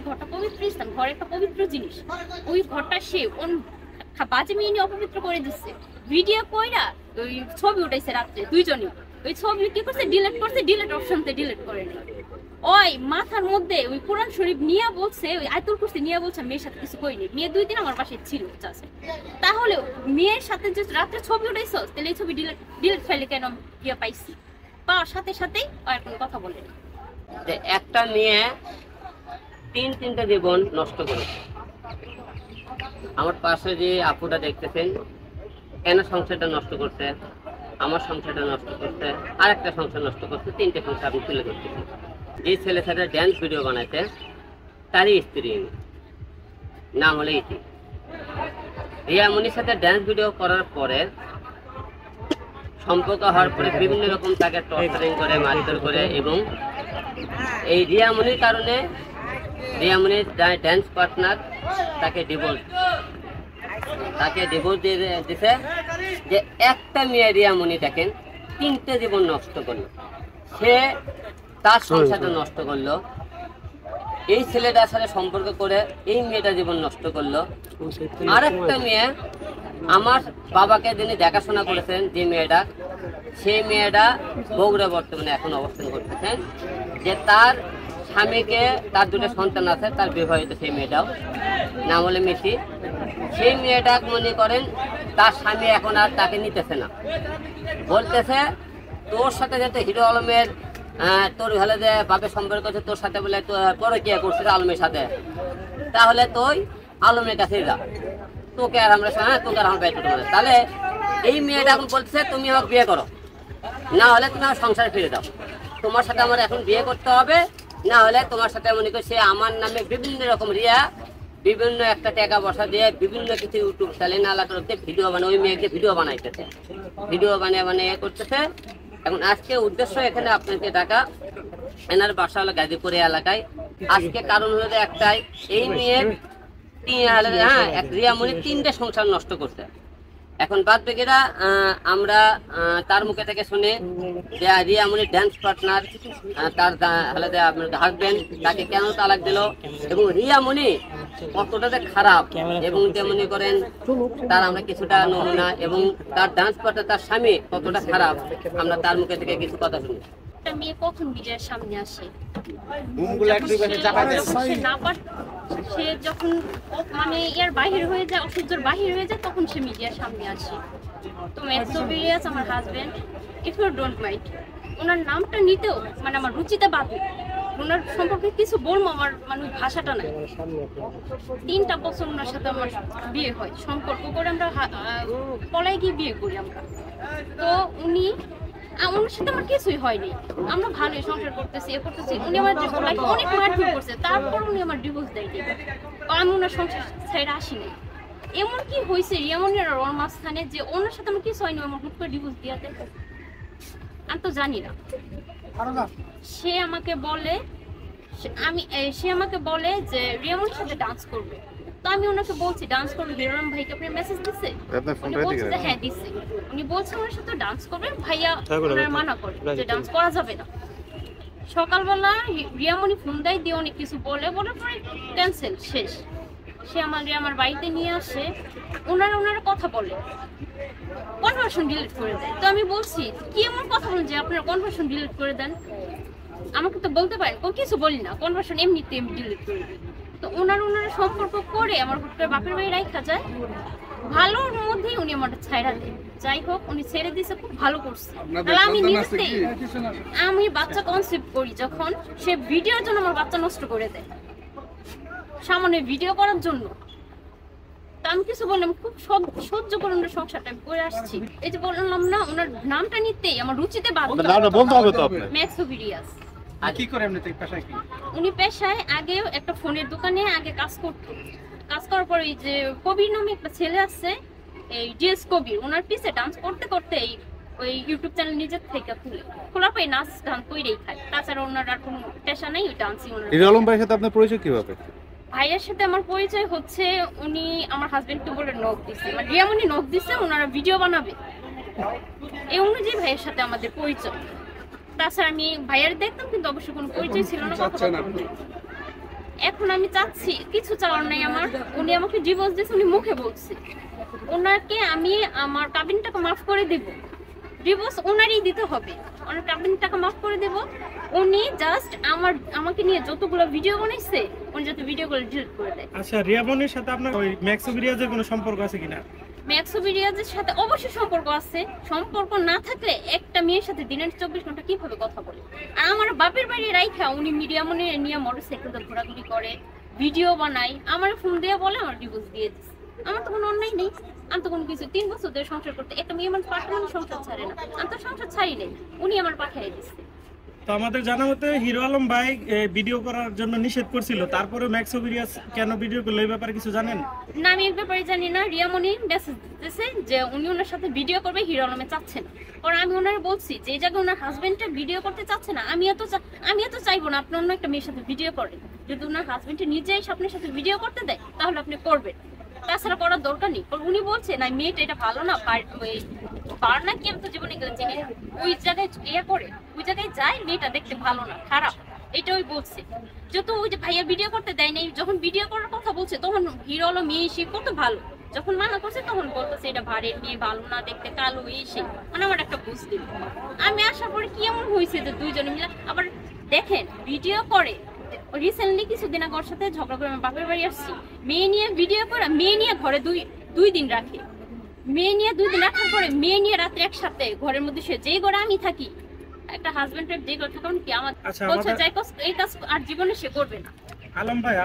ঘরটা পবিত্র স্থান, ঘর একটা পবিত্র জিনিস, ওই ঘরটা সে বাজে মেয়ে নিয়ে অপবিত্র করে দিচ্ছে। ভিডিও কইরা ওই ছবি উঠাইছে রাত্রে দুইজনই, ওই ছবি কি করছে ডিলিট করছে, ডিলিট অপশনতে ডিলিট করে নেই। ওই মাথার মধ্যে ওই কোরআন শরীফ নিয়ে বলছে, ওই আয়াতুল কুরসি নিয়ে বলছে মেয়ের সাথে কিছু কইনি। মেয়ে 2 দিন আমার পাশে ছিল আছে, তাহলে মেয়ের সাথে যে রাত্রে ছবি উঠাইছো, তাহলে এই ছবি ডিলিট ফাইলে কেন গিয়ে পাইছি? পাওয়ার সাথে সাথেই আর কোনো কথা বলে না। একটা মেয়ে 3-3টা জীবন নষ্ট করেছে। আমার পাশে যে আপুটা দেখতেছেন, কেন সংসারটা নষ্ট করতে, আমার সংসারটা নষ্ট করতে, আর একটা সংসার নষ্ট করতে, 3টে সংসার আমি তুলে ধরতেছি। যে ছেলে সাথে ড্যান্স ভিডিও বানাইতে, তারই স্ত্রী নাম হলে ইতি। রিয়ামনির সাথে ড্যান্স ভিডিও করার পরে, সম্পর্ক হওয়ার পরে বিভিন্ন রকম তাকে টর্চারিং করে, মারধর করে, এবং এই রিয়ামনির কারণে রিয়ামনির ড্যান্স পার্টনার তাকে ডিভোর্স দিয়ে দিছে। যে একটা মেয়ে রিয়ামনি দেখেন 3টে জীবন নষ্ট করলো, সে তার সংসারটা নষ্ট করলো, এই ছেলেটার সাথে সম্পর্ক করে এই মেয়েটা জীবন নষ্ট করলো। আর একটা মেয়ে আমার বাবাকে যিনি দেখাশোনা করেছেন, যে মেয়েটা, সেই মেয়েটা বগুড়া বর্তমানে এখন অবস্থান করতেছেন। যে তার স্বামীকে, তার 2টা সন্তান আছে, তার বিবাহিত সেই মেয়েটাও, নাম হলে মিশি। সেই মেয়েটা মনে করেন তার স্বামী এখন আর তাকে নিতেছে না, বলতেছে তোর সাথে যেহেতু হিরো আলমের তোর ভালো যে বাপের সম্পর্ক আছে, তোর সাথে বলে তোর কি করছিস আলমের সাথে, তাহলে তুই আলমের কাছেই যা, তোকে আর আমরা তোকে আর আমার বাইরে করতে পারে। তাহলে এই মেয়েটা এখন বলতেছে তুমি আমাকে বিয়ে করো, না হলে তুমি আমার সংসারে ফিরে যাও, তোমার সাথে আমার এখন বিয়ে করতে হবে, না হলে তোমার সাথে মনে করি সে আমার নামে বিভিন্ন রকম বিভিন্ন একটা টাকা পয়সা দিয়ে বিভিন্ন কিছু ইউটিউব চ্যানেল আলাদা করতে ভিডিও বানায়, ওই মেয়েকে ভিডিও বানাইতেছে, ভিডিও বানিয়ে করতেছে। এখন আজকে উদ্দেশ্য এখানে আপনাকে ডাকা, এনার বাসা হলো গাজীপুরে এলাকায়। আজকে কারণ হলো একটাই, এই মেয়ের রিয়ামনি 3টে সংসার নষ্ট করছে। এখন বাদ বাকিরা আমরা তার মুখে থেকে শুনে যে রিয়ামনির ড্যান্স পার্টনার, তার আপনার হাজবেন্ড, তাকে কেন তালাক দিল, এবং রিয়ামনি কতটা যে খারাপ, এবং যেমনি করেন তার আমরা কিছুটা নমুনা, এবং তার ডান্স পার্টনার তার স্বামী কতটা খারাপ, আমরা তার মুখে থেকে কিছু কথা শুনি। একটা মেয়ে কখন মিডিয়ার সামনে আসে, সে যখন মানে এর বাহির হয়ে যায়, অসহ্যর বাহির হয়ে যায়, তখন সে মিডিয়ার সামনে আসে। তো ম্যাথসোবিরিয়াস আমার husband, if you don't mind, ওনার নামটা নিতেও মানে আমার রুচিতে বাধে, ওনার সম্পর্কে কিছু বলবো, আমার মানে ভাষাটা নাই। 3টা বছর ওনার সাথে আমার বিয়ে হয়, সম্পর্ক করে আমরা পলায় গিয়ে বিয়ে করি আমরা। তো ওনার সাথে আমার কিছুই হয়নি, আমরা ভালোই সংসার করতেছি, উনি আমার অনেক মারধর করছে, তারপর উনি আমার ডিভোর্স দেয়নি, আমি ওনার সংসার ছেড়ে আসিনি। এমন কি হয়েছে রিয়ামনির আর ওর মাঝখানে যে ওনার সাথে আমার কিছু হয়নি, আমার হুট করে ডিভোর্স দিয়াতে, আমি তো জানি না। সে আমাকে বলে যে রিয়ামনির সাথে ডান্স করবে। তো আমি ওনাকে বলছি ডান্স করবে, হিরোরাম ভাইকে আপনি মেসেজ দিছে? উনি বলছে যে হ্যাঁ দিছে। উনি বলছে ওনার সাথে ডান্স করবে, ভাইয়া ওনার মানা করে যে ডান্স করা যাবে না। সকালবেলা রিয়ামনি ফোন দেয়, দিয়ে অনেক কিছু বলে পরে ক্যান্সেল, শেষ। সে আমার বাড়িতে নিয়ে আসে, ওনারা কথা বলে, কনভারসেশন ডিলিট করে দেয়। তো আমি বলছি কি এমন কথা বলেন যে আপনারা কনভারসেশন ডিলিট করে দেন, আমাকে তো বলতে পারেন। কিছু বলি না, কনভারসেশন এমনিতে ডিলিট করে দিই। তো ওনারা সম্পর্ক করে আমার হুট করে বাপের বাড়ি রাখা যায়, ভালোর মধ্যেই উনি আমার ছাইড়া দেয়। যাই হোক, উনি ছেড়ে দিয়েছে, খুব ভালো করছে। আমি বাচ্চা কনসেপ্ট করি যখন, সে ভিডিওর জন্য আমার বাচ্চা নষ্ট করে দেয়, সামনে ভিডিও করার জন্য। তা আমি কিছু বললাম, খুব সহ্য করে ওনার সংসারটা আমি করে আসছি। এই যে বললাম না, ওনার নামটা নিতেই আমার রুচিতে বাধা। ম্যাথসোবিরিয়াস। কি করে এমনিতে পেশায় কি? উনি পেশায় আগে একটা ফোনের দোকানে আগে কাজ করতো। কাজ করার পর এই যে কবির নামে একটা ছেলে আছে, এই ডিএস কবির, ওনার পিছে ডান্স করতে করতে ওই ইউটিউব চ্যানেল নিজের থেকে খোলার পরে নাচ গান কইরেই খায়। তাছাড়া ওনার আর কোনো পেশা নেই, ওই ডান্সই ওনার। হিরো আলম ভাইয়ের সাথে আপনার পরিচয় কিভাবে? ভাইয়ের সাথে আমার পরিচয় হচ্ছে, উনি আমার হাজবেন্ডকে বলে নক দিছে, মানে রিয়ামনি নক দিছে, ওনারা ভিডিও বানাবে, এই অনুযায়ী ভাইয়ের সাথে আমাদের পরিচয়। তাছাড়া আমি ভাইয়ার দেখতাম, কিন্তু অবশ্য কোনো পরিচয় ছিল না। এখন আমি চাচ্ছি, কিছু চাওয়ার নাই আমার। উনি আমাকে ডিভোর্স দিয়েছে, উনি মুখে বলছে। ওনাকে আমি আমার কাবিন টাকা মাফ করে দেব, ডিভোর্স ওনারই দিতে হবে, ওনার কাবিন টাকা মাফ করে দেব। উনি জাস্ট আমাকে নিয়ে যতগুলো ভিডিও বানাইছে উনি যাতে ভিডিওগুলো ডিলিট করে দেয়। আচ্ছা, রিয়ামনির সাথে আপনার ওই ম্যাক্সোভিরিয়াজের কোনো সম্পর্ক আছে কিনা? ম্যাক্সোভিরিয়াজের সাথে অবশ্যই সম্পর্ক আছে। সম্পর্ক না থাকলে একটা মেয়ের সাথে দিনের 24 ঘন্টা কিভাবে কথা বলে? আর আমার বাপের বাড়ি রাইখা উনি মিডিয়া মনে নিয়ে মোটরসাইকেলে ঘোরাঘুরি করে, ভিডিও বানায়, আমার ফোন দিয়ে বলে আমার ডিভোর্স দিয়ে দিচ্ছে। আমার তো কোনো অন্যায় নেই, আমি তো কোনো কিছু 3 বছর ধরে সংসার করতে, একটা মেয়ে আমার পাঠানো সংসার ছাড়ে না, আমি তো সংসার ছাড়ি নেই, উনি আমার পাঠিয়ে দিচ্ছে। তো আমাদের জানা মতে হিরো আলম ভাই ভিডিও করার জন্য নিষেধ করছিল, তারপরে ম্যাক্সোভিরিয়াস কেন ভিডিও করলো এই ব্যাপারে কিছু জানেন? না, আমি এই ব্যাপারে জানি না। রিয়ামণি মেসেজ দিতেছে যে উনি ওনার সাথে ভিডিও করবে, হিরো আলমে চাচ্ছে না। কারণ আমি ওনার বলছি যে এই জায়গায় ওনার হাজবেন্ডটা ভিডিও করতে চাচ্ছে না, আমি এত চাইবো না আপনি অন্য একটা মেয়ের সাথে ভিডিও করেন। যদি ওনার হাজবেন্ডটা নিজেই আপনার সাথে ভিডিও করতে দেয় তাহলে আপনি করবেন, তাছাড়া করার দরকার নেই। কারণ উনি বলছে না মেয়েটা এটা ভালো না, পার না কি, আমি তো জীবনে গেলে চিনি, ওই জায়গায় করে ওই জায়গায় যায়, মেয়েটা দেখতে ভালো না, খারাপ, এটা ওই বলছে। যত ওই যে ভাইয়া ভিডিও করতে দেয় নাই, যখন ভিডিও করার কথা বলছে তখন হিরো আলম মেয়ে সে কত ভালো, যখন মানা করছে তখন বলতেছে এটা ভারের মেয়ে, ভালো না, দেখতে কালো, এই সেই, মানে আমার একটা বুঝ দিল। আমি আসার পরে কি এমন হয়েছে যে দুইজনে মিলে আবার দেখেন ভিডিও করে। রিসেন্টলি কিছুদিন আগে ওর সাথে ঝগড়া করে আমার বাপের বাড়ি আসছি, মেয়ে নিয়ে ভিডিও করে, মেয়ে নিয়ে ঘরে দুই দিন রাখে, মেয়ে নিয়ে 2 দিন রাখার পরে মেয়ে নিয়ে রাত্রে একসাথে ঘরের মধ্যে শুয়ে, যেই ঘরে আমি থাকি, একটা হাজবেন্ড টাইপ যেই ঘরে থাকুন কি আমার আচ্ছা, বলছে যাই এই কাজ আর জীবনে সে করবে না। আলম ভাই